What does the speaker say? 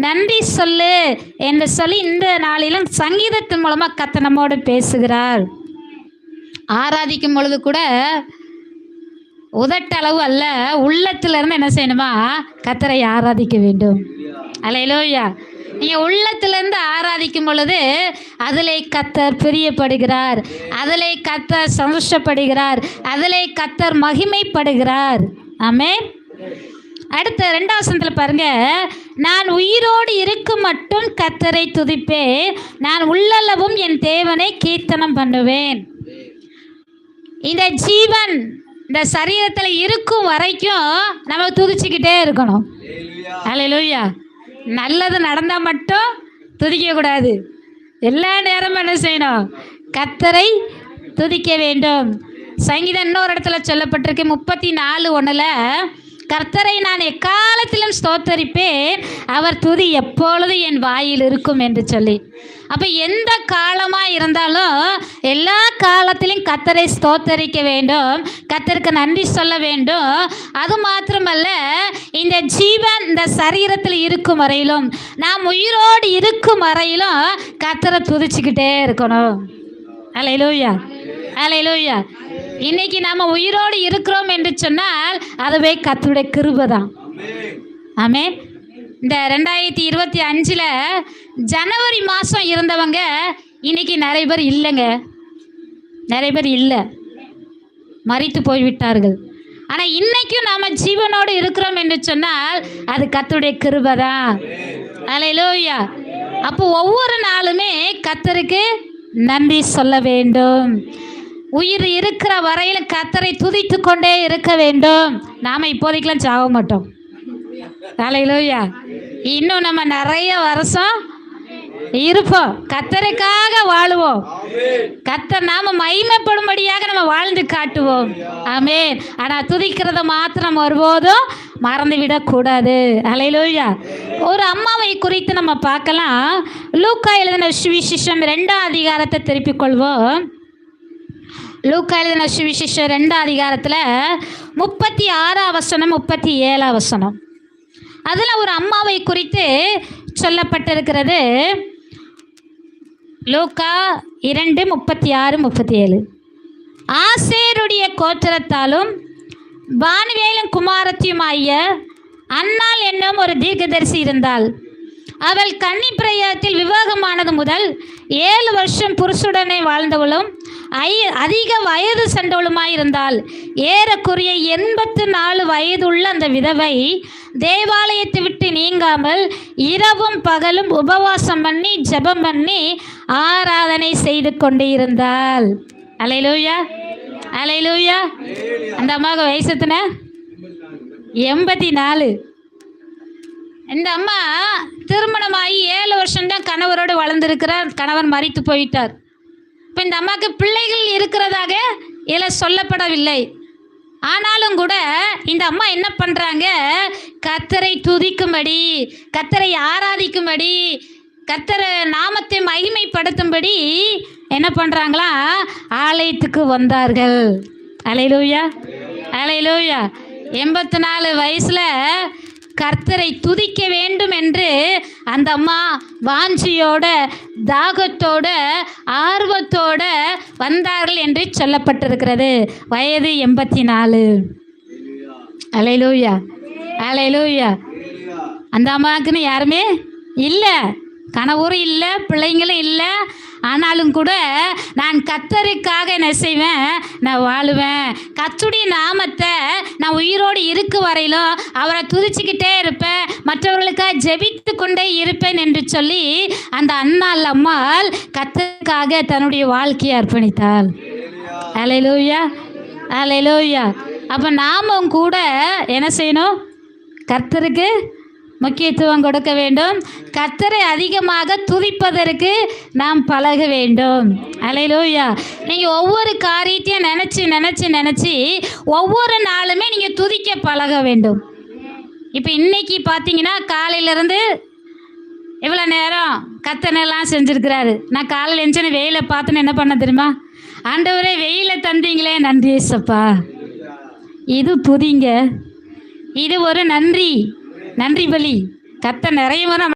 நன்றி சொல்லு என்று சொல்லி இந்த நாளிலும் சங்கீதத்தின் மூலமாக கர்த்தர் நம்மோடு பேசுகிறார். ஆராதிக்கும் பொழுது கூட உதட்டளவு அல்ல, உள்ளத்திலிருந்து என்ன செய்யணுமா? கர்த்தரை ஆராதிக்க வேண்டும். அல்லேலூயா. நீங்கள் உள்ளத்திலிருந்து ஆராதிக்கும் பொழுது அதிலே கர்த்தர் பிரியப்படுகிறார், அதிலே கர்த்தர் சந்தோஷப்படுகிறார், அதிலே கர்த்தர் மகிமைப்படுகிறார். ஆமென். அடுத்த 2ஆம் வசனத்தில் பாருங்க, நான் உயிரோடு இருக்கும் மட்டும் கர்த்தரை துதிப்பேன், நான் உள்ளளவும் என் தேவனை கீர்த்தனம் பண்ணுவேன். இந்த ஜீவன் இந்த சரீரத்தில் இருக்கும் வரைக்கும் நம்ம துதிச்சுக்கிட்டே இருக்கணும். அல்லேலூயா. நல்லது நடந்தால் மட்டும் துதிக்கக்கூடாது, எல்லா நேரமும் என்ன செய்யணும்? கர்த்தரை துதிக்க வேண்டும். சங்கீதம் இன்னொரு இடத்துல சொல்லப்பட்டிருக்கு 34:1, கர்த்தரை நான் எக்காலத்திலும் ஸ்தோத்தரிப்பேன், அவர் துதி எப்பொழுது என் வாயில் இருக்கும் என்று சொல்லி. அப்போ எந்த காலமாக இருந்தாலும் எல்லா காலத்திலும் கர்த்தரை ஸ்தோத்தரிக்க வேண்டும், கர்த்தருக்கு நன்றி சொல்ல வேண்டும். அது மாத்திரமல்ல, இந்த ஜீவன் இந்த சரீரத்தில் இருக்கும் வரையிலும், நாம் உயிரோடு இருக்கும் வரையிலும் கர்த்தரை துதிச்சுக்கிட்டே இருக்கணும். அல்லேலூயா, அல்லேலூயா. இன்னைக்கு நாம் உயிரோடு இருக்கிறோம் என்று சொன்னால் அதுவே கர்த்தருடைய கிருபை தான். ஆமென். இந்த 2025 ஜனவரி மாதம் இருந்தவங்க இன்னைக்கு நிறைய பேர் இல்லைங்க, நிறைய பேர் இல்லை, மரித்து போய்விட்டார்கள். ஆனால் இன்னைக்கும் நாம் ஜீவனோடு இருக்கிறோம் என்று சொன்னால் அது கர்த்தருடைய கிருபை தான். அல்லேலூயா. அப்போ ஒவ்வொரு நாளுமே கர்த்தருக்கு நன்றி சொல்ல வேண்டும். உயிர் இருக்கிற வரையில் கர்த்தரை துதித்து கொண்டே இருக்க வேண்டும். நாம் இப்போதைக்கெல்லாம் சாக மாட்டோம். அல்லேலூயா. இன்னும் நம்ம நிறைய வருஷம் இருப்போம், கர்த்தருக்காக வாழுவோம், கர்த்தர் நாம மகிமைப்படும்படியாக நம்ம வாழ்ந்து காட்டுவோம். ஆமென். ஆனால் துதிக்கிறத மாத்திரம் ஒருபோதும் மறந்து விடக்கூடாது. அல்லேலூயா. ஒரு அம்மாவை குறித்து நம்ம பார்க்கலாம். லூக்கா எழுதின சுவிசேஷம் 2ஆம் அதிகாரத்தை திருப்பிக் கொள்வோம். லூக்கா எழுதின சுவிசேஷம் 2ஆம் அதிகாரத்தில் 36ஆம் வசனம் 37ஆம் வசனம், அதில் ஒரு அம்மாவை குறித்து சொல்லப்பட்டிருக்கிறது. லூக்கா 2:36-37, ஆசேருடைய கோத்திரத்தாலும் பானுவேலின் குமாரத்தியுமாகிய அன்னாள் என்னும் ஒரு தீர்க்கதரிசி இருந்தாள். அவள் கன்னி பிரயாத்தில் விவாகமானது முதல் 7 வருஷம் புருஷுடனே வாழ்ந்தவளும் அதிக வயது சென்றவளுமாயிருந்தாள். ஏறக்குறைய 84 வயதுள்ள அந்த விதவை தேவாலயத்தை விட்டு நீங்காமல் இரவும் பகலும் உபவாசம் பண்ணி ஜெபம் பண்ணி ஆராதனை செய்து கொண்டு இருந்தாள். அல்லேலூயா, அல்லேலூயா. அந்த அம்மாவுக்கு வயசு எத்தனை? 84. இந்த அம்மா திருமணமாகி 7 வருஷம்தான் கணவரோடு வளர்ந்துருக்கிறார், கணவர் மரித்து போயிட்டார். இப்போ இந்த அம்மாவுக்கு பிள்ளைகள் இருக்கிறதாக இதில் சொல்லப்படவில்லை. ஆனாலும் கூட இந்த அம்மா என்ன பண்ணுறாங்க? கர்த்தரை துதிக்கும்படி, கர்த்தரை ஆராதிக்கும்படி, கர்த்தரை நாமத்தை மகிமைப்படுத்தும்படி என்ன பண்ணுறாங்களா? ஆலயத்துக்கு வந்தார்கள். அல்லேலூயா, அல்லேலூயா. 84 வயசில் கர்த்தரை துதிக்க வேண்டும் என்று அந்த அம்மா வாஞ்சியோட தாகத்தோட ஆர்வத்தோட வந்தார்கள் என்று சொல்லப்பட்டிருக்கிறது. வயது 84. அல்லேலூயா, அல்லேலூயா. அந்த அம்மாவுக்குன்னு யாருமே இல்லை, கணவரும் இல்லை, பிள்ளைங்களும் இல்லை. ஆனாலும் கூட நான் கர்த்தருக்காக என்ன செய்வேன்? நான் வாழுவேன். கர்த்தருடைய நாமத்தை நான் உயிரோடு இருக்க வரையிலும் அவரை துதிச்சுக்கிட்டே இருப்பேன், மற்றவர்களுக்காக ஜெபித்து கொண்டே இருப்பேன் என்று சொல்லி அந்த அன்னாள் அம்மாள் கர்த்தருக்காக தன்னுடைய வாழ்க்கையை அர்ப்பணித்தாள். அல்லேலூயா, அல்லேலூயா. அப்போ நாமும் கூட என்ன செய்யணும்? கர்த்தருக்கு முக்கியத்துவம் கொடுக்க வேண்டும். கர்த்தரை அதிகமாக துதிப்பதற்கு நாம் பழக வேண்டும். அல்லேலூயா. நீங்கள் ஒவ்வொரு காரியத்தையும் நினச்சி ஒவ்வொரு நாளுமே நீங்கள் துதிக்க பழக வேண்டும். இப்போ இன்னைக்கு பார்த்தீங்கன்னா காலையிலேருந்து இவ்வளோ நேரம் கர்த்தனெல்லாம் செஞ்சுருக்கிறாரு. நான் காலையில் எழுந்துச்சு வெயிலை பார்த்துன்னு என்ன பண்ண தெரியுமா? ஆண்டவரே வெயிலை தந்தீங்களே, நன்றி ஏசப்பா. இது துதிங்க, இது ஒரு நன்றி பலி. கர்த்தர் நிறைய முறை